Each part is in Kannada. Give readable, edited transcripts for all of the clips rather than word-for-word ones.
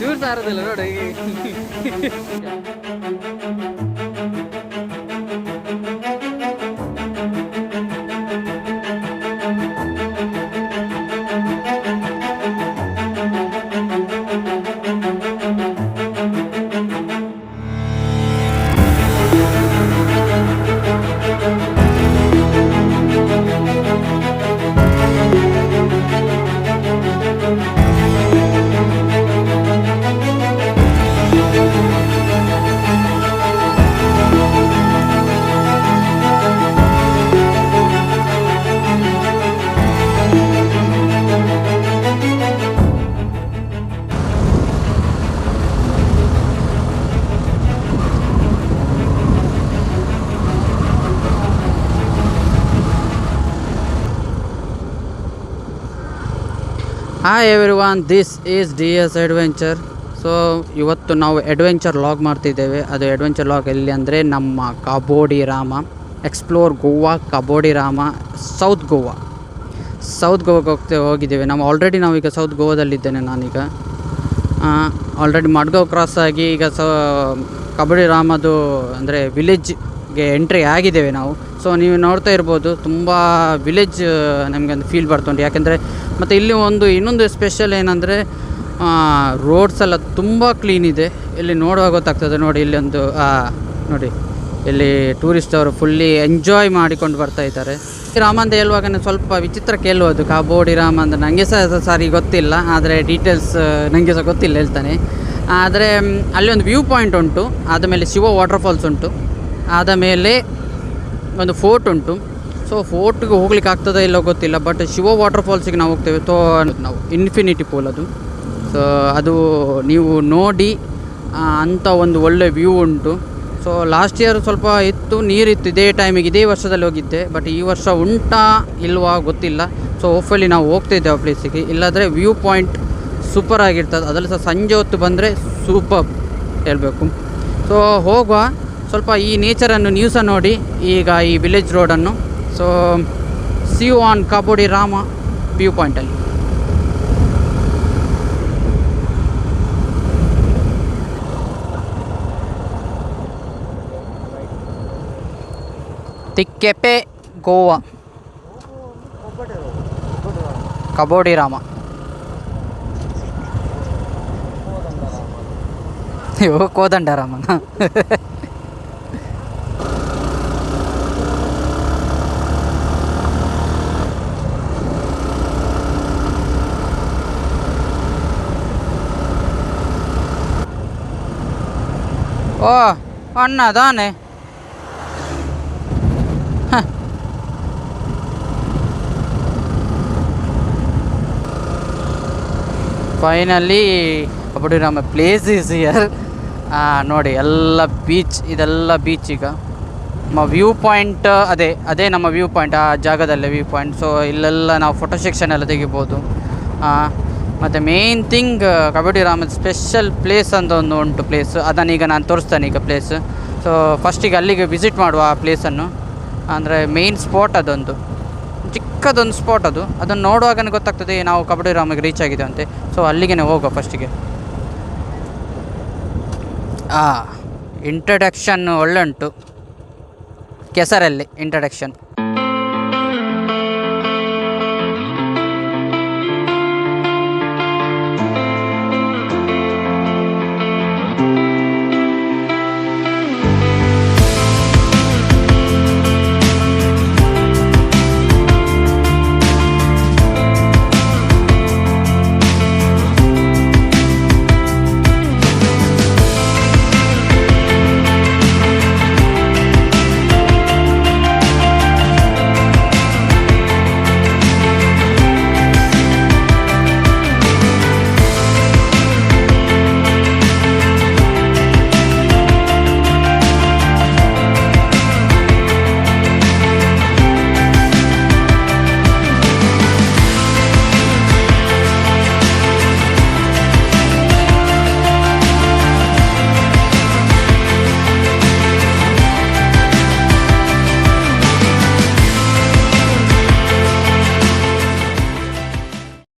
ಜೂರ್ ಸಾರದಿಲ್ಲ ನೋಡಿ. Hi everyone, this is DS adventure. So ಇವತ್ತು ನಾವು ಅಡ್ವೆಂಚರ್ ಲಾಗ್ ಮಾಡ್ತಿದ್ದೇವೆ. ಅದು ಅಡ್ವೆಂಚರ್ ಲಾಗ್ ಎಲ್ಲಿ ಅಂದರೆ ನಮ್ಮ ಕಾಬೋ ಡಿ ರಾಮ, ಎಕ್ಸ್ಪ್ಲೋರ್ ಗೋವಾ, ಕಾಬೋ ಡಿ ರಾಮ, ಸೌತ್ ಗೋವಾಗೆ ಹೋಗಿದ್ದೇವೆ ನಾವು. ನಾವೀಗ ಸೌತ್ ಗೋವಾದಲ್ಲಿದ್ದೇನೆ ನಾನೀಗ. ಆಲ್ರೆಡಿ ಮಡ್ಗಾವ್ ಕ್ರಾಸ್ ಆಗಿ ಈಗ ಕಾಬೋ ಡಿ ರಾಮದು ಅಂದರೆ ವಿಲೇಜ್ಗೆ ಎಂಟ್ರಿ ಆಗಿದ್ದೇವೆ ನಾವು. ಸೊ ನೀವು ನೋಡ್ತಾ ಇರ್ಬೋದು, ತುಂಬ ವಿಲೇಜ್ ನಮಗೆ ಒಂದು ಫೀಲ್ ಬರ್ತುಂಟು. ಯಾಕೆಂದರೆ ಮತ್ತು ಇಲ್ಲಿ ಇನ್ನೊಂದು ಸ್ಪೆಷಲ್ ಏನಂದರೆ ರೋಡ್ಸ್ ಎಲ್ಲ ತುಂಬ ಕ್ಲೀನ್ ಇದೆ. ಇಲ್ಲಿ ನೋಡುವಾಗ ಗೊತ್ತಾಗ್ತದೆ ನೋಡಿ. ಇಲ್ಲಿ ನೋಡಿ, ಇಲ್ಲಿ ಟೂರಿಸ್ಟ್ ಅವರು ಫುಲ್ಲಿ ಎಂಜಾಯ್ ಮಾಡಿಕೊಂಡು ಬರ್ತಾ ಇದ್ದಾರೆ. ರಾಮ ಅಂತ ಹೇಳುವಾಗ ಸ್ವಲ್ಪ ವಿಚಿತ್ರ ಕೇಳುವುದು, ಕಾಬೋ ಡಿ ರಾಮ ಅಂತ ನನಗೆ ಸಾರಿ ಗೊತ್ತಿಲ್ಲ, ಆದರೆ ಡೀಟೇಲ್ಸ್ ನನಗೆ ಸಹ ಗೊತ್ತಿಲ್ಲ ಹೇಳ್ತಾನೆ. ಆದರೆ ಅಲ್ಲಿ ಒಂದು ವ್ಯೂ ಪಾಯಿಂಟ್ ಉಂಟು, ಆದಮೇಲೆ ಶಿವ ವಾಟರ್ಫಾಲ್ಸ್ ಉಂಟು, ಆದ ಮೇಲೆ ಒಂದು ಫೋರ್ಟ್ ಉಂಟು. ಸೊ ಫೋರ್ಟ್ಗೆ ಹೋಗ್ಲಿಕ್ಕೆ ಆಗ್ತದೋ ಇಲ್ಲೋ ಗೊತ್ತಿಲ್ಲ, ಬಟ್ ಶಿವ ವಾಟರ್ಫಾಲ್ಸಿಗೆ ನಾವು ಹೋಗ್ತೇವೆ. ನಾವು ಇನ್ಫಿನಿಟಿ ಪೂಲ್ ಅದು. ಸೊ ಅದು ನೀವು ನೋಡಿ ಅಂಥ ಒಂದು ಒಳ್ಳೆ ವ್ಯೂ ಉಂಟು. ಸೊ ಲಾಸ್ಟ್ ಇಯರ್ ಸ್ವಲ್ಪ ಇತ್ತು, ನೀರಿತ್ತು ಇದೇ ಟೈಮಿಗೆ, ಇದೇ ವರ್ಷದಲ್ಲಿ ಹೋಗಿದ್ದೆ. ಬಟ್ ಈ ವರ್ಷ ಉಂಟಾ ಇಲ್ವಾ ಗೊತ್ತಿಲ್ಲ. ಸೊ ಹೋಪ್ಫುಲಿ ನಾವು ಹೋಗ್ತಿದ್ದೇವೆ ಆ ಪ್ಲೇಸಿಗೆ. ಇಲ್ಲಾಂದರೆ ವ್ಯೂ ಪಾಯಿಂಟ್ ಸೂಪರ್ ಆಗಿರ್ತದೆ. ಅದರಲ್ಲಿ ಸಹ ಸಂಜೆ ಹೊತ್ತು ಬಂದರೆ ಸೂಪರ್ ಹೇಳಬೇಕು. ಸೊ ಹೋಗುವ, ಸ್ವಲ್ಪ ಈ ನೇಚರನ್ನು ನೀವು ಸಹ ನೋಡಿ ಈಗ ಈ ವಿಲೇಜ್ ರೋಡನ್ನು. So see you on Cabo de Rama view ಪಾಯಿಂಟಲ್ಲಿ. ತಿಕ್ಕೆಪೆ ಗೋವಾ, ಕಾಬೋ ಡಿ ರಾಮ. ಕೋದಂಡರಾಮನ. ಓ ಅಣ್ಣ ತಾನೆ. Finally Cabo de Rama place is here. ನೋಡಿ ಎಲ್ಲ ಬೀಚ್, ಇದೆಲ್ಲ ಬೀಚ್. ಈಗ ನಮ್ಮ ವ್ಯೂ ಪಾಯಿಂಟ್ ಅದೇ ನಮ್ಮ ವ್ಯೂ ಪಾಯಿಂಟ್, ಆ ಜಾಗದಲ್ಲೇ ವ್ಯೂ ಪಾಯಿಂಟ್. ಸೊ ಇಲ್ಲೆಲ್ಲ ನಾವು ಫೋಟೋ ಸೆಕ್ಷನ್ ಎಲ್ಲ ತೆಗಿಬೋದು. ಮತ್ತು main thing ಕಾಬೋ D ರಾಮದ special place ಅಂತ ಒಂದು ಉಂಟು ಪ್ಲೇಸ್, ಅದನ್ನೀಗ ನಾನು ತೋರಿಸ್ತೇನೆ ಈಗ ಪ್ಲೇಸ್. ಸೊ ಫಸ್ಟಿಗೆ ಅಲ್ಲಿಗೆ ವಿಸಿಟ್ ಮಾಡುವ ಆ ಪ್ಲೇಸನ್ನು. ಅಂದರೆ ಮೇಯ್ನ್ ಸ್ಪಾಟ್ ಅದೊಂದು ಚಿಕ್ಕದೊಂದು ಸ್ಪಾಟ್ ಅದು. ಅದನ್ನು ನೋಡುವಾಗ ಗೊತ್ತಾಗ್ತದೆ ನಾವು ಕಾಬೋ ಡಿ ರಾಮಗೆ ರೀಚ್ ಆಗಿದೆ ಅಂತೆ. ಸೊ ಅಲ್ಲಿಗೆ ಹೋಗುವ ಫಸ್ಟಿಗೆ. ಇಂಟ್ರಡಕ್ಷನ್ ಒಳ್ಳೆ ಉಂಟು, ಕೆಸರಲ್ಲಿ ಇಂಟ್ರಡಕ್ಷನ್.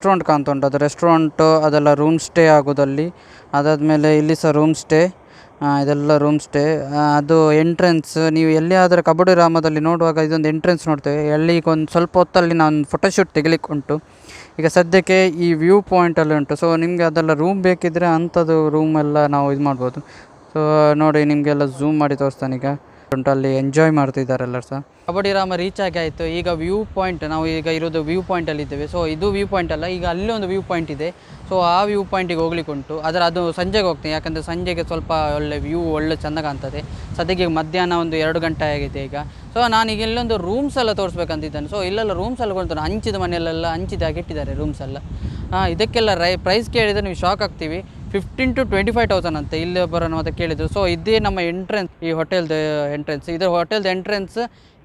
ರೆಸ್ಟೋರೆಂಟ್ ಕಾಣ್ತಾ ಉಂಟು, ಅದು ರೆಸ್ಟೋರೆಂಟು ಅದೆಲ್ಲ ರೂಮ್ ಸ್ಟೇ ಆಗೋದಲ್ಲಿ. ಅದಾದಮೇಲೆ ಇಲ್ಲಿ ಸಹ ರೂಮ್ ಸ್ಟೇ, ಇದೆಲ್ಲ ರೂಮ್ ಸ್ಟೇ. ಅದು ಎಂಟ್ರೆನ್ಸ್, ನೀವು ಎಲ್ಲಿಯಾದರೂ ಕಬಡ್ಡಿ ರಾಮದಲ್ಲಿ ನೋಡುವಾಗ ಇದೊಂದು ಎಂಟ್ರೆನ್ಸ್ ನೋಡ್ತೇವೆ. ಅಲ್ಲಿ ಈಗ ಒಂದು ಸ್ವಲ್ಪ ಹೊತ್ತಲ್ಲಿ ನಾನು ಫೋಟೋಶೂಟ್ ತೆಗಿಲಿಕ್ಕೆ ಉಂಟು. ಈಗ ಸದ್ಯಕ್ಕೆ ಈ ವ್ಯೂ ಪಾಯಿಂಟಲ್ಲಿ ಉಂಟು. ಸೊ ನಿಮಗೆ ಅದೆಲ್ಲ ರೂಮ್ ಬೇಕಿದ್ದರೆ ಅಂಥದ್ದು ರೂಮ್ ಎಲ್ಲ ನಾವು ಇದು ಮಾಡ್ಬೋದು. ಸೊ ನೋಡಿ, ನಿಮಗೆಲ್ಲ ಝೂಮ್ ಮಾಡಿ ತೋರಿಸ್ತಾನೆ. ಈಗ ಉಂಟು, ಅಲ್ಲಿ ಎಂಜಾಯ್ ಮಾಡ್ತಿದ್ದಾರೆ ಎಲ್ಲರೂ ಸಹ. ಕಬಡ್ಡಿ ರಾಮ ರೀಚ್ ಆಗಿ ಆಯಿತು. ಈಗ ವ್ಯೂ ಪಾಯಿಂಟ್, ನಾವು ಈಗ ಇರೋದು ವ್ಯೂ ಪಾಯಿಂಟಲ್ಲಿ ಇದ್ದೇವೆ. ಸೊ ಇದು ವ್ಯೂ ಪಾಯಿಂಟ್ ಅಲ್ಲ, ಈಗ ಅಲ್ಲಿ ಒಂದು ವ್ಯೂ ಪಾಯಿಂಟ್ ಇದೆ. ಸೊ ಆ ವ್ಯೂ ಪಾಯಿಂಟಿಗೆ ಹೋಗ್ಲಿಕ್ಕೆ ಉಂಟು. ಅದು ಸಂಜೆಗೆ ಹೋಗ್ತೀನಿ, ಯಾಕಂದರೆ ಸಂಜೆಗೆ ಸ್ವಲ್ಪ ಒಳ್ಳೆ ವ್ಯೂ ಒಳ್ಳೆ ಚೆಂದ ಕಾಣ್ತದೆ. ಸದ್ಯಕ್ಕೆ ಮಧ್ಯಾಹ್ನ ಒಂದು 2 ಗಂಟೆ ಆಗಿದೆ ಈಗ. ಸೊ ನಾನೀಗ ಇಲ್ಲೊಂದು ರೂಮ್ಸ್ ಎಲ್ಲ ತೋರಿಸ್ಬೇಕಂತಿದ್ದಾನೆ. ಸೊ ಇಲ್ಲೆಲ್ಲ ರೂಮ್ಸ್ ಎಲ್ಲ ಕೊಡ್ತಾನೆ, ಹಂಚಿದ ಮನೆಯಲ್ಲೆಲ್ಲ ಹಂಚಿದಾಗಿ ಇಟ್ಟಿದ್ದಾರೆ ರೂಮ್ಸ್ ಎಲ್ಲ. ಇದಕ್ಕೆಲ್ಲ ಪ್ರೈಸ್ ಕೇಳಿದರೆ ನೀವು ಶಾಕ್ ಆಗ್ತೀವಿ. 15,000 to 25,000 ಅಂತ ಇಲ್ಲಿ ಒಬ್ಬರನ್ನು ಮತ್ತೆ ಕೇಳಿದರು. ಸೊ ಇದೇ ನಮ್ಮ ಎಂಟ್ರೆನ್ಸ್, ಈ ಹೋಟೆಲ್ದು ಎಂಟ್ರೆನ್ಸ್. ಇದರ ಹೋಟೆಲ್ದು ಎಂಟ್ರೆನ್ಸ್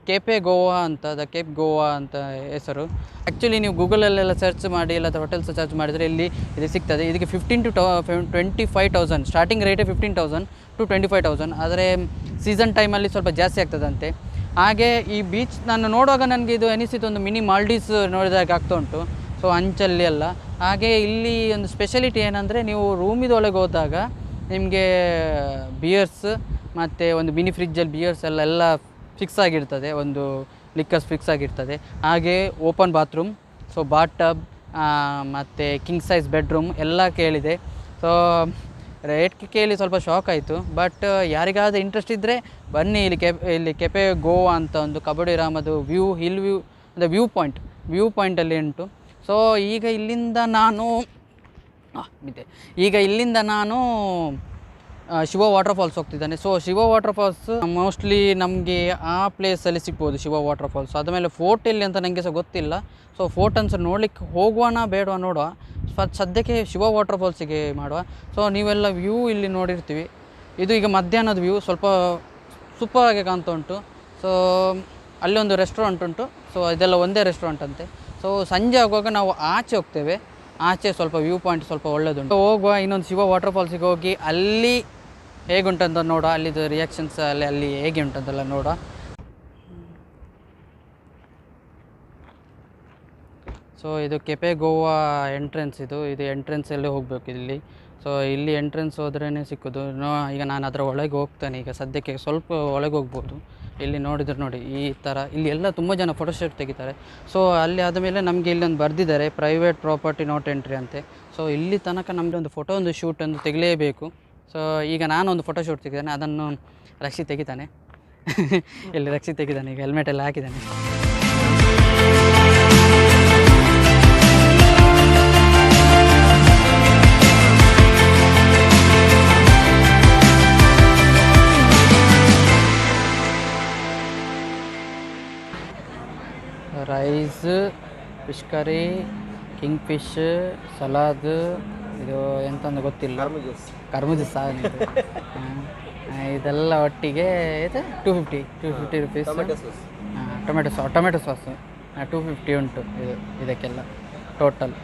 ಕೆಪೆ ಗೋವಾ ಅಂತ, ಕೇಪ್ ಗೋವಾ ಅಂತ ಹೆಸರು. ಆ್ಯಕ್ಚುಲಿ ನೀವು ಗೂಗಲಲ್ಲೆಲ್ಲ ಸರ್ಚ್ ಮಾಡಿ, ಇಲ್ಲ ಹೋಟೆಲ್ಸ್ ಸರ್ಚ್ ಮಾಡಿದರೆ ಇಲ್ಲಿ ಇದು ಸಿಗ್ತದೆ. ಇದಕ್ಕೆ 15,000 to 25,000 ಸ್ಟಾರ್ಟಿಂಗ್ ರೇಟೇ 15,000 to 25,000. ಆದರೆ ಸೀಸನ್ ಟೈಮಲ್ಲಿ ಸ್ವಲ್ಪ ಜಾಸ್ತಿ ಆಗ್ತದಂತೆ. ಹಾಗೆ ಈ ಬೀಚ್ ನಾನು ನೋಡುವಾಗ ನನಗೆ ಇದು ಅನಿಸಿತು, ಒಂದು ಮಿನಿ ಮಾಲ್ಡೀವ್ಸ್ ನೋಡಿದಾಗ ಆಗ್ತಾ ಉಂಟು. ಸೊ ಅಂಚಲ್ಲಿ ಎಲ್ಲ. ಹಾಗೆ ಇಲ್ಲಿ ಒಂದು ಸ್ಪೆಷಲಿಟಿ ಏನಂದರೆ, ನೀವು ರೂಮಿದೊಳಗೆ ಹೋದಾಗ ನಿಮಗೆ ಬಿಯರ್ಸ್ ಮತ್ತು ಒಂದು ಮಿನಿ ಫ್ರಿಜ್ಜಲ್ಲಿ ಬಿಯರ್ಸ್ ಎಲ್ಲ ಫಿಕ್ಸ್ ಆಗಿರ್ತದೆ, ಒಂದು ಲಿಕ್ಕರ್ಸ್ ಫಿಕ್ಸ್ ಆಗಿರ್ತದೆ. ಹಾಗೆ open bathroom, so bath tub ಮತ್ತು ಕಿಂಗ್ ಸೈಜ್ ಬೆಡ್ರೂಮ್ ಎಲ್ಲ ಕೇಳಿದೆ. ಸೊ ರೇಟ್ ಕೇಳಿ ಸ್ವಲ್ಪ ಶಾಕ್ ಆಯಿತು. ಬಟ್ ಯಾರಿಗಾದರೂ ಇಂಟ್ರೆಸ್ಟ್ ಇದ್ದರೆ ಬನ್ನಿ, ಇಲ್ಲಿ ಕೆಪೆ ಗೋವಾ ಅಂತ ಒಂದು ಕಬಡ್ಡಿ ರಾಮದು ಹಿಲ್ ವ್ಯೂ ಅಂದರೆ ವ್ಯೂ ಪಾಯಿಂಟಲ್ಲಿ ಉಂಟು. ಸೊ ಈಗ ಇಲ್ಲಿಂದ ನಾನು ಶಿವ ವಾಟರ್ಫಾಲ್ಸ್ ಹೋಗ್ತಿದ್ದಾನೆ. ಸೊ ಶಿವ ವಾಟರ್ಫಾಲ್ಸ್ ಮೋಸ್ಟ್ಲಿ ನಮಗೆ ಆ ಪ್ಲೇಸಲ್ಲಿ ಸಿಗ್ಬೋದು, ಶಿವ ವಾಟರ್ಫಾಲ್ಸ್. ಆದಮೇಲೆ ಫೋರ್ಟ್ ಎಲ್ಲಿ ಅಂತ ನನಗೆ ಸಹ ಗೊತ್ತಿಲ್ಲ. ಸೊ ಫೋರ್ಟ್ ಅನ್ಸರ್ ನೋಡ್ಲಿಕ್ಕೆ ಹೋಗುವನ ಬೇಡವಾ ನೋಡುವ. ಸದ್ಯಕ್ಕೆ ಶಿವ ವಾಟರ್ಫಾಲ್ಸಿಗೆ ಮಾಡುವ. ಸೊ ನೀವೆಲ್ಲ ವ್ಯೂ ಇಲ್ಲಿ ನೋಡಿರ್ತೀವಿ. ಇದು ಈಗ ಮಧ್ಯಾಹ್ನದ ವ್ಯೂ, ಸ್ವಲ್ಪ ಸೂಪರಾಗಿ ಕಾಣ್ತಾ ಉಂಟು. ಸೊ ಅಲ್ಲೊಂದು ರೆಸ್ಟೋರೆಂಟ್ ಉಂಟು. ಸೊ ಇದೆಲ್ಲ ಒಂದೇ ರೆಸ್ಟೋರೆಂಟ್ ಅಂತೆ. ಸೊ ಸಂಜೆ ಆಗುವಾಗ ನಾವು ಆಚೆ ಹೋಗ್ತೇವೆ. ಆಚೆ ಸ್ವಲ್ಪ ವ್ಯೂ ಪಾಯಿಂಟ್ ಸ್ವಲ್ಪ ಒಳ್ಳೆಯದುಂಟು. ಹೋಗುವ, ಇನ್ನೊಂದು ಶಿವ ವಾಟರ್ಫಾಲ್ಸಿಗೆ ಹೋಗಿ ಅಲ್ಲಿ ಹೇಗುಂಟಂತ ನೋಡುವ, ಅಲ್ಲಿದ್ದು ರಿಯಾಕ್ಷನ್ಸ್ ಅಲ್ಲಿ ಹೇಗೆ ಉಂಟಂತೆಲ್ಲ ನೋಡುವ. ಸೊ ಇದು ಕೆಪೆ ಗೋವಾ ಎಂಟ್ರೆನ್ಸ್, ಇದು ಎಂಟ್ರೆನ್ಸಲ್ಲೇ ಹೋಗಬೇಕು ಇಲ್ಲಿ. ಸೊ ಇಲ್ಲಿ ಎಂಟ್ರೆನ್ಸ್ ಹೋದ್ರೇ ಸಿಕ್ಕೋದು. ಈಗ ನಾನು ಅದರ ಒಳಗೆ ಹೋಗ್ತಾನೆ. ಈಗ ಸದ್ಯಕ್ಕೆ ಸ್ವಲ್ಪ ಒಳಗೆ ಹೋಗ್ಬೋದು. ಇಲ್ಲಿ ನೋಡಿದ್ರೆ ನೋಡಿ, ಈ ಥರ ಇಲ್ಲಿ ಎಲ್ಲ ತುಂಬ ಜನ ಫೋಟೋಶೂಟ್ ತೆಗಿತಾರೆ. ಸೊ ಅಲ್ಲಿ ಆದಮೇಲೆ ನಮಗೆ ಇಲ್ಲೊಂದು ಬರೆದಿದ್ದಾರೆ, ಪ್ರೈವೇಟ್ ಪ್ರಾಪರ್ಟಿ ನಾಟ್ ಎಂಟ್ರಿ ಅಂತೆ. ಸೊ ಇಲ್ಲಿ ತನಕ ನಮಗೆ ಒಂದು ಫೋಟೋ ಒಂದು ಶೂಟ್ ಒಂದು ತೆಗಿಲೇಬೇಕು. ಸೊ ಈಗ ನಾನೊಂದು ಫೋಟೋಶೂಟ್ ತೆಗಿದ್ದಾನೆ, ಅದನ್ನು ರಕ್ಷಿತ್ ತೆಗಿತಾನೆ. ಇಲ್ಲಿ ರಕ್ಷಿತ್ ತೆಗಿದ್ದಾನೆ, ಈಗ ಹೆಲ್ಮೆಟ್ ಎಲ್ಲ ಹಾಕಿದ್ದಾನೆ. Rice, fish curry, king fish, salad, ಇದು ಎಂತಂದು ಗೊತ್ತಿಲ್ಲ, ಕರ್ಮು ಜ್ಯೂಸ್ ಇದೆಲ್ಲ ಒಟ್ಟಿಗೆ ಇದು 250 ರುಪೀಸ್. ಟೊಮೆಟೊ ಸಾಸು 250 ಉಂಟು ಇದಕ್ಕೆಲ್ಲ ಟೋಟಲ್.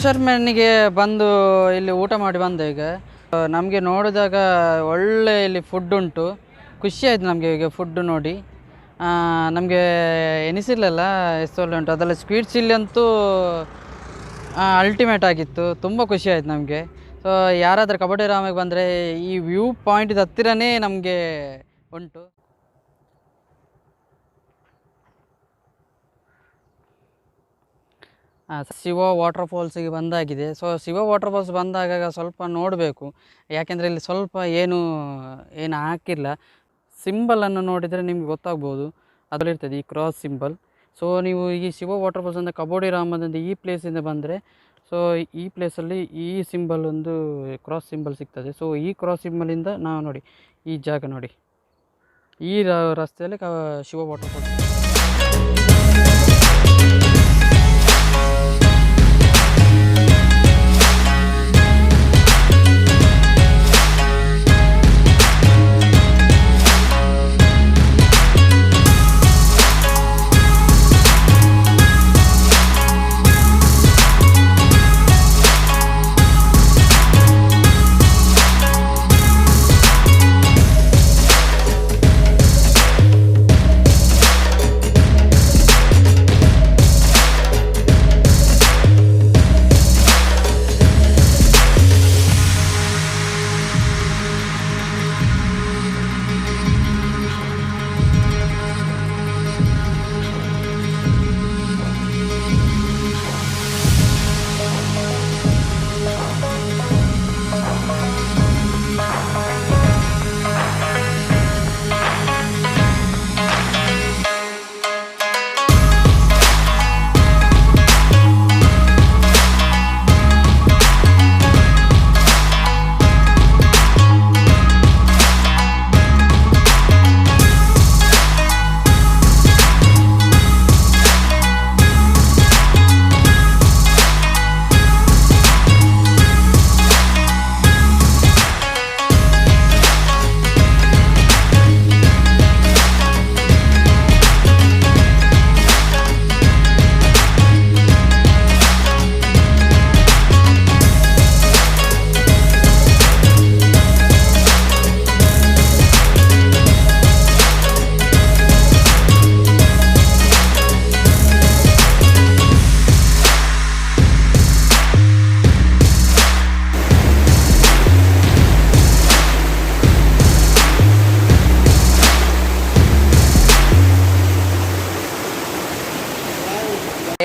ಫಿಶರ್ಮೆನ್ನಿಗೆ ಬಂದು ಇಲ್ಲಿ ಊಟ ಮಾಡಿ ಬಂದೆ. ಈಗ ನಮಗೆ ನೋಡಿದಾಗ ಒಳ್ಳೆ ಇಲ್ಲಿ ಫುಡ್ ಉಂಟು, ಖುಷಿ ಆಯಿತು ನಮಗೆ. ಈಗ ಫುಡ್ಡು ನೋಡಿ ನಮಗೆ ಎನಿಸಿರಲಿಲ್ಲ ಎಷ್ಟು ಒಳ್ಳೆ ಉಂಟು. ಅದೆಲ್ಲ ಸ್ವೀಟ್ಸ್ ಇಲ್ಲಿ ಅಂತೂ ಅಲ್ಟಿಮೇಟ್ ಆಗಿತ್ತು, ತುಂಬ ಖುಷಿ ಆಯಿತು ನಮಗೆ. ಸೊ ಯಾರಾದರೂ ಕಬಡ್ಡಿ ರಾಮಿಗೆ ಬಂದರೆ ಈ ವ್ಯೂ ಪಾಯಿಂಟ್ ಹತ್ತಿರನೇ ನಮಗೆ ಉಂಟು. ಶಿವ ವಾಟರ್ಫಾಲ್ಸಿಗೆ ಬಂದಾಗಿದೆ. ಸೊ ಶಿವ ವಾಟರ್ಫಾಲ್ಸ್ ಬಂದಾಗ ಸ್ವಲ್ಪ ನೋಡಬೇಕು, ಯಾಕೆಂದರೆ ಇಲ್ಲಿ ಸ್ವಲ್ಪ ಏನು ಹಾಕಿಲ್ಲ. ಸಿಂಬಲನ್ನು ನೋಡಿದರೆ ನಿಮ್ಗೆ ಗೊತ್ತಾಗ್ಬೋದು, ಅದರಲ್ಲಿರ್ತದೆ ಈ ಕ್ರಾಸ್ ಸಿಂಬಲ್. ಸೊ ನೀವು ಈ ಶಿವ ವಾಟರ್ಫಾಲ್ಸ್ ಅಂದರೆ ಕಬಡ್ಡಿ ರಾಮದಿಂದ ಈ ಪ್ಲೇಸಿಂದ ಬಂದರೆ, ಸೊ ಈ ಪ್ಲೇಸಲ್ಲಿ ಈ ಸಿಂಬಲ್ ಒಂದು ಕ್ರಾಸ್ ಸಿಂಬಲ್ ಸಿಗ್ತದೆ. ಸೊ ಈ ಕ್ರಾಸ್ ಸಿಂಬಲಿಂದ ನಾವು ನೋಡಿ, ಈ ಜಾಗ ನೋಡಿ, ಈ ರಸ್ತೆಯಲ್ಲಿ ಶಿವ ವಾಟರ್ಫಾಲ್ಸ್.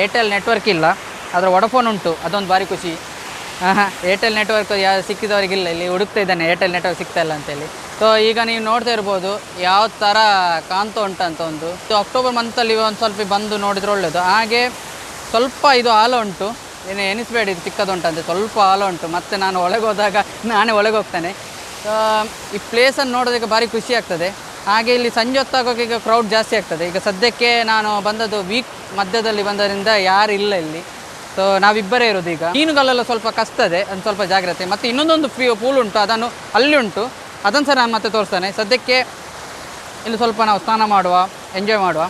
ಏರ್ಟೆಲ್ ನೆಟ್ವರ್ಕ್ ಇಲ್ಲ, ಆದರೆ ವೊಡಫೋನ್ ಉಂಟು, ಅದೊಂದು ಭಾರಿ ಖುಷಿ. ಏರ್ಟೆಲ್ ನೆಟ್ವರ್ಕ್ ಸಿಕ್ಕಿದವರಿಗಿಲ್ಲ, ಇಲ್ಲಿ ಹುಡುಕ್ತಾ ಇದ್ದಾನೆ ಏರ್ಟೆಲ್ ನೆಟ್ವರ್ಕ್ ಸಿಗ್ತಾ ಇಲ್ಲ ಅಂತೇಳಿ. ಸೊ ಈಗ ನೀವು ನೋಡ್ತಾ ಇರ್ಬೋದು ಯಾವ ಥರ ಕಾಣ್ತಾ ಉಂಟಂತ. ಒಂದು ಅಕ್ಟೋಬರ್ ಮಂತಲ್ಲಿ ಒಂದು ಸ್ವಲ್ಪ ಬಂದು ನೋಡಿದ್ರೆ ಒಳ್ಳೆಯದು. ಹಾಗೆ ಸ್ವಲ್ಪ ಇದು ಆಳ ಉಂಟು, ಎನಿಸ್ಬೇಡಿ ಇದು ಚಿಕ್ಕದುಂಟಂತೆ, ಸ್ವಲ್ಪ ಆಳ ಉಂಟು. ಮತ್ತು ನಾನು ಒಳಗೆ ಹೋದಾಗ ನಾನೇ ಒಳಗೆ ಹೋಗ್ತಾನೆ. ಈ ಪ್ಲೇಸನ್ನು ನೋಡೋದಕ್ಕೆ ಭಾರಿ ಖುಷಿ ಆಗ್ತದೆ. ಹಾಗೆ ಇಲ್ಲಿ ಸಂಜೆ ಹೊತ್ತಾಗೋಕೆ ಈಗ ಕ್ರೌಡ್ ಜಾಸ್ತಿ ಆಗ್ತದೆ. ಈಗ ಸದ್ಯಕ್ಕೆ ನಾನು ಬಂದದ್ದು ವೀಕ್ ಮಧ್ಯದಲ್ಲಿ ಬಂದರಿಂದ ಯಾರು ಇಲ್ಲ ಇಲ್ಲಿ. ಸೊ ನಾವಿಬ್ಬರೇ ಇರೋದು. ಈಗ ಮೀನುಗಳೆಲ್ಲ ಸ್ವಲ್ಪ ಕಸ್ತದೆ, ಒಂದು ಸ್ವಲ್ಪ ಜಾಗ್ರತೆ. ಮತ್ತು ಇನ್ನೊಂದೊಂದು ಪೂಲ್ ಉಂಟು, ಅದನ್ನು ಅಲ್ಲಿ ಉಂಟು, ಅದನ್ನು ಸಹ ನಾನು ಮತ್ತೆ ತೋರಿಸ್ತಾನೆ. ಸದ್ಯಕ್ಕೆ ಇಲ್ಲಿ ಸ್ವಲ್ಪ ನಾವು ಸ್ನಾನ ಮಾಡುವ, ಎಂಜಾಯ್ ಮಾಡುವ.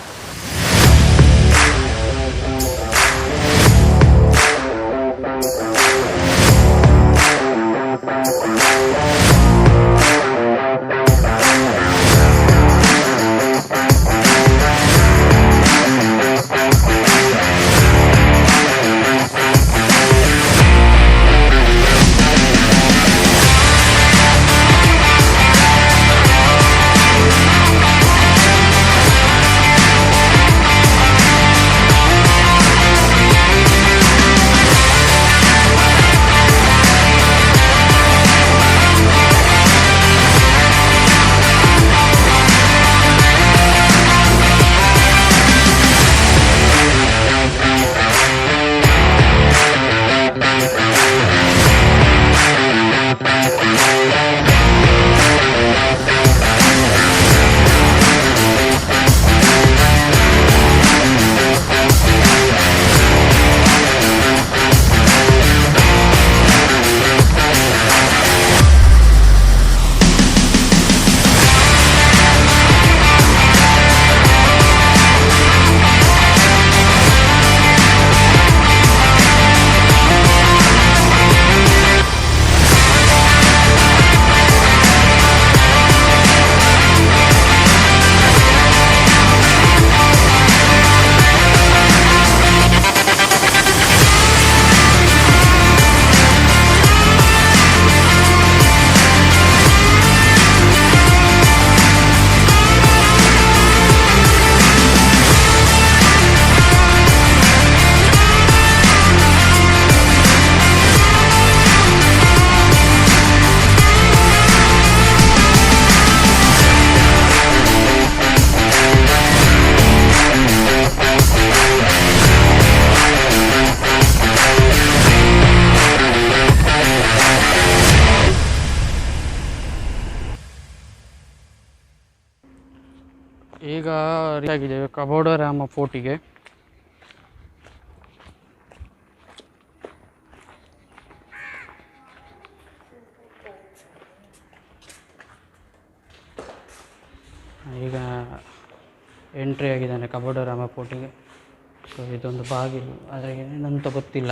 ಈಗ ಆಗಿದ್ದೇವೆ ಕಬೋ ಡೆ ರಾಮ ಫೋರ್ಟಿಗೆ. ಈಗ ಎಂಟ್ರಿ ಆಗಿದ್ದಾನೆ ಕಬೋ ಡೆ ರಾಮ ಫೋರ್ಟಿಗೆ. ಸೊ ಇದೊಂದು ಬಾಗಿಲು, ಆದರೆ ಏನೇನಂತ ಗೊತ್ತಿಲ್ಲ.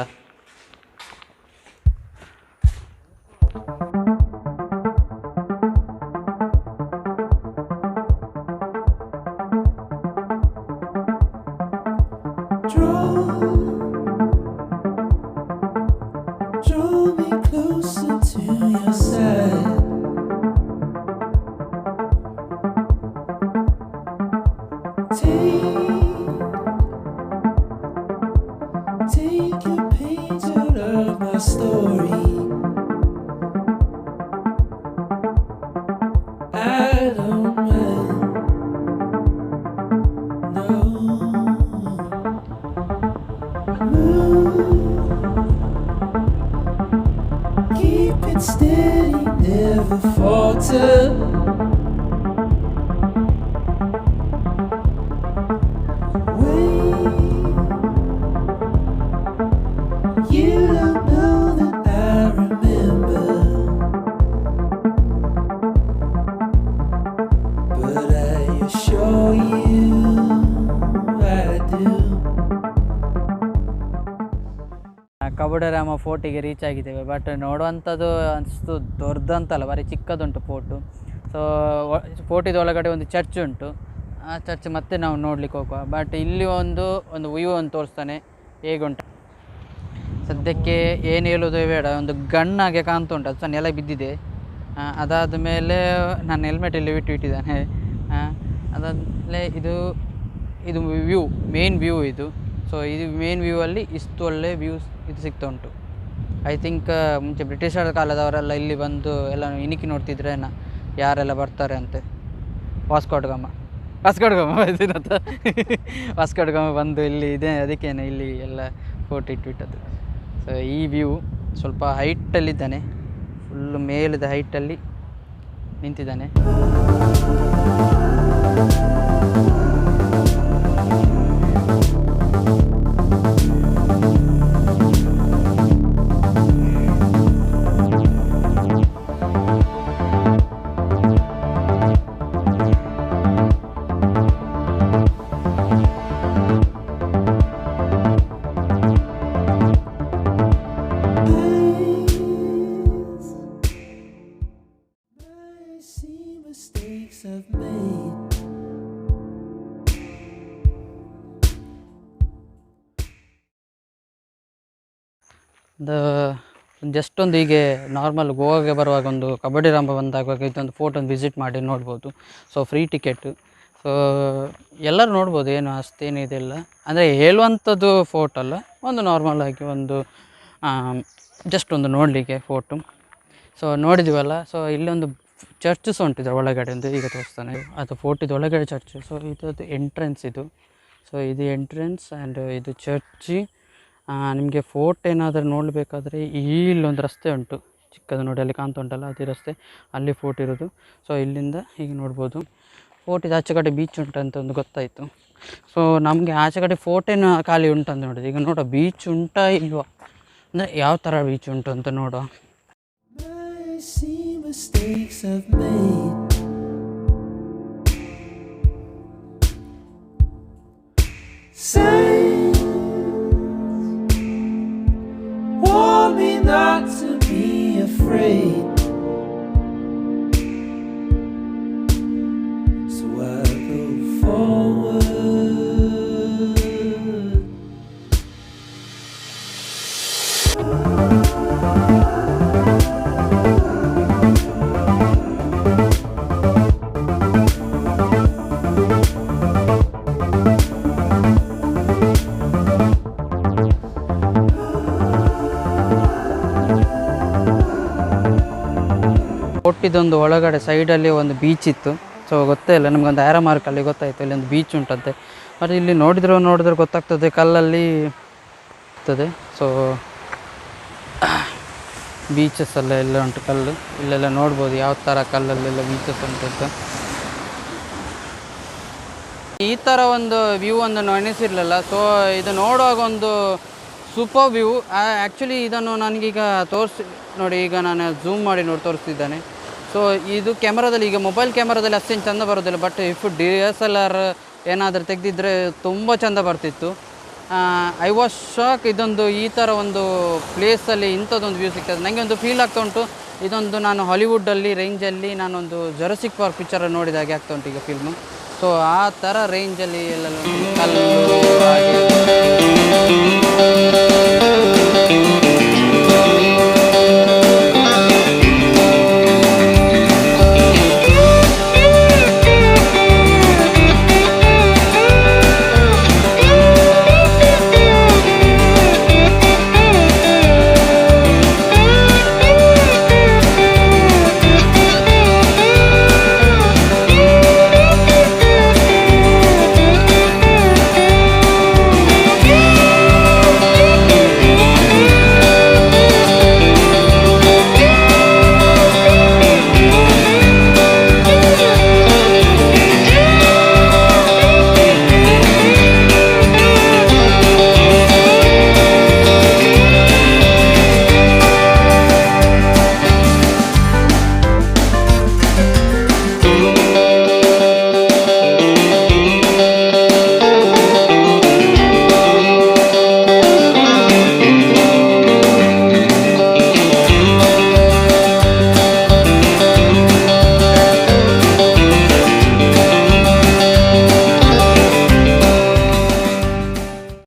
ಕಬೋ ಡೆ ರಾಮ ಫೋರ್ಟಿಗೆ ರೀಚ್ ಆಗಿದ್ದೇವೆ. ಬಟ್ ನೋಡುವಂಥದ್ದು ಅನಿಸ್ತು ದೊಡ್ಡದಂತಲ್ಲ, ಭಾರಿ ಚಿಕ್ಕದುಂಟು ಫೋರ್ಟು. ಸೊ ಫೋರ್ಟಿದ ಒಳಗಡೆ ಒಂದು ಚರ್ಚ್ ಉಂಟು, ಆ ಚರ್ಚ್ ಮತ್ತೆ ನಾವು ನೋಡ್ಲಿಕ್ಕೆ ಹೋಗುವ. ಬಟ್ ಇಲ್ಲಿ ಒಂದು ವ್ಯೂ ಒಂದು ತೋರಿಸ್ತಾನೆ ಹೇಗುಂಟು. ಸದ್ಯಕ್ಕೆ ಏನು ಹೇಳೋದು ಬೇಡ, ಒಂದು ಗಣ್ಣಾಗೆ ಕಾಣ್ತಾ ಉಂಟು, ಅದು ಸಹ ನೆಲ ಬಿದ್ದಿದೆ. ಅದಾದ ಮೇಲೆ ನನ್ನ ಹೆಲ್ಮೆಟ್ ಇಲ್ಲಿ ಇಟ್ಟಿದ್ದಾನೆ. ಅದಾದಮೇಲೆ ಇದು ವ್ಯೂ, ಮೇನ್ ವ್ಯೂ ಇದು. ಸೊ ಇದು ಮೇನ್ ವ್ಯೂ ಅಲ್ಲಿ ಇಷ್ಟು ಒಳ್ಳೆ ವ್ಯೂಸ್ ಇದು ಸಿಗ್ತಾ ಉಂಟು. ಐ ಥಿಂಕ್ ಮುಂಚೆ ಬ್ರಿಟಿಷರ ಕಾಲದವರೆಲ್ಲ ಇಲ್ಲಿ ಬಂದು ಎಲ್ಲ ಇಣಿಕಿ ನೋಡ್ತಿದ್ರೇನ ಯಾರೆಲ್ಲ ಬರ್ತಾರೆ ಅಂತೆ. ವಾಸ್ಕೋಡ್ಗಮ್ಮ ವಾಸ್ಕೋಡ್ಗಮ್ಮ ಬಂದು ಇಲ್ಲಿ ಇದೆ, ಅದಕ್ಕೇನೆ ಇಲ್ಲಿ ಎಲ್ಲ ಫೋಟೋ ಇಟ್ಬಿಟ್ಟದ್ದು. ಸೊ ಈ ವ್ಯೂ ಸ್ವಲ್ಪ ಹೈಟಲ್ಲಿದ್ದಾನೆ, ಫುಲ್ಲು ಮೇಲದ ಹೈಟಲ್ಲಿ ನಿಂತಿದ್ದಾನೆ. ಜಸ್ಟ್ ಒಂದು ಹೀಗೆ ನಾರ್ಮಲ್ ಗೋವಾಗೆ ಬರುವಾಗ ಒಂದು ಕಬಡ್ಡಿ ರಾಮ ಬಂದಾಗ ಇದೊಂದು ಫೋಟೋ ಒಂದು ವಿಸಿಟ್ ಮಾಡಿ ನೋಡ್ಬೋದು. ಸೊ ಫ್ರೀ ಟಿಕೆಟ್, ಸೊ ಎಲ್ಲರೂ ನೋಡ್ಬೋದು, ಏನು ಅಷ್ಟೇನಿದೆಲ್ಲ ಅಂದರೆ ಹೇಳುವಂಥದ್ದು ಫೋಟೋ ಅಲ್ಲ, ಒಂದು ನಾರ್ಮಲ್ ಆಗಿ ಒಂದು ಜಸ್ಟ್ ಒಂದು ನೋಡಲಿಕ್ಕೆ ಫೋಟೋ. ಸೊ ನೋಡಿದ್ದೀವಲ್ಲ. ಸೊ ಇಲ್ಲೊಂದು ಚರ್ಚ್ ಸಹ ಉಂಟಿದೆ ಒಳಗಡೆ, ಒಂದು ಈಗ ತೋರಿಸ್ತಾನೆ ಅದು ಫೋಟೋದು ಒಳಗಡೆ ಚರ್ಚ್. ಸೊ ಇದು ಎಂಟ್ರೆನ್ಸ್ ಇದು. ಸೊ ಇದು ಎಂಟ್ರೆನ್ಸ್ ಆ್ಯಂಡ್ ಇದು ಚರ್ಚಿ. ನಿಮಗೆ ಫೋಟೋ ಏನಾದರೂ ನೋಡಬೇಕಾದ್ರೆ ಇಲ್ಲೊಂದು ರಸ್ತೆ ಉಂಟು ಚಿಕ್ಕದು, ನೋಡಿ ಅಲ್ಲಿ ಕಾಣ್ತಾ ಉಂಟಲ್ಲ ಅದೇ ರಸ್ತೆ, ಅಲ್ಲಿ ಫೋಟೋ ಇರೋದು. ಸೊ ಇಲ್ಲಿಂದ ಹೀಗೆ ನೋಡ್ಬೋದು. ಫೋಟೋದು ಆಚೆ ಕಡೆ ಬೀಚ್ ಉಂಟಂತ ಒಂದು ಗೊತ್ತಾಯಿತು. ಸೊ ನಮಗೆ ಆಚೆ ಕಡೆ ಫೋಟೋನ ಖಾಲಿ ಉಂಟಂತ ನೋಡಿದೆ. ಈಗ ನೋಡೋ ಬೀಚ್ ಉಂಟಾ ಇಲ್ವಾ, ಅಂದರೆ ಯಾವ ಥರ ಬೀಚ್ ಉಂಟು ಅಂತ ನೋಡುವ. Not to be afraid, so I go forward. ಇದೊಂದು ಒಳಗಡೆ ಸೈಡಲ್ಲಿ ಒಂದು ಬೀಚ್ ಇತ್ತು. ಸೊ ಗೊತ್ತೇ ಇಲ್ಲ ನಮಗೊಂದು ಆ್ಯರೋ ಮಾರ್ಕಲ್ಲಿ ಗೊತ್ತಾಯಿತು ಇಲ್ಲಿ ಒಂದು ಬೀಚ್ ಉಂಟಂತೆ. ಮತ್ತು ಇಲ್ಲಿ ನೋಡಿದ್ರೆ ಗೊತ್ತಾಗ್ತದೆ ಕಲ್ಲಲ್ಲಿ ಇರ್ತದೆ. ಸೊ ಬೀಚಸ್ ಎಲ್ಲ ಉಂಟು, ಕಲ್ಲು ಇಲ್ಲೆಲ್ಲ ನೋಡ್ಬೋದು ಯಾವ ಥರ ಕಲ್ಲಲ್ಲೆಲ್ಲ ಬೀಚಸ್ ಉಂಟಂತ. ಈ ಥರ ಒಂದು ವ್ಯೂ ಒಂದು ನೆನೆಸಿರಲಿಲ್ಲ. ಸೊ ಇದು ನೋಡುವಾಗ ಒಂದು ಸೂಪರ್ ವ್ಯೂ. ಆ್ಯಕ್ಚುಲಿ ಇದನ್ನು ನನಗೀಗ ನೋಡಿ, ಈಗ ನಾನು ಝೂಮ್ ಮಾಡಿ ತೋರಿಸ್ತಿದ್ದಾನೆ. ಸೊ ಇದು ಕ್ಯಾಮ್ರಾದಲ್ಲಿ, ಈಗ ಮೊಬೈಲ್ ಕ್ಯಾಮ್ರಾದಲ್ಲಿ ಅಷ್ಟೇನು ಚೆಂದ ಬರೋದಿಲ್ಲ, ಬಟ್ ಇಫ್ DSLR ಏನಾದರೂ ತೆಗೆದಿದ್ದರೆ ತುಂಬ ಚೆಂದ ಬರ್ತಿತ್ತು. ಐ ವಾಸ್ ಶಾಕ್, ಇದೊಂದು ಈ ಥರ ಒಂದು ಪ್ಲೇಸಲ್ಲಿ ಇಂಥದ್ದೊಂದು ವ್ಯೂ ಸಿಗ್ತದೆ. ನನಗೆ ಒಂದು ಫೀಲ್ ಆಗ್ತಾ ಉಂಟು, ಇದೊಂದು ನಾನು ಹಾಲಿವುಡ್ಡಲ್ಲಿ ರೇಂಜಲ್ಲಿ ನಾನೊಂದು ಜುರಾಸಿಕ್ ಪಾರ್ಕ್ ಪಿಕ್ಚರ್ ನೋಡಿದ ಹಾಗೆ ಆಗ್ತಾ ಉಂಟು ಈಗ ಫಿಲ್ಮು. ಸೊ ಆ ಥರ ರೇಂಜಲ್ಲಿ ಎಲ್ಲ ಕಲ್ಲು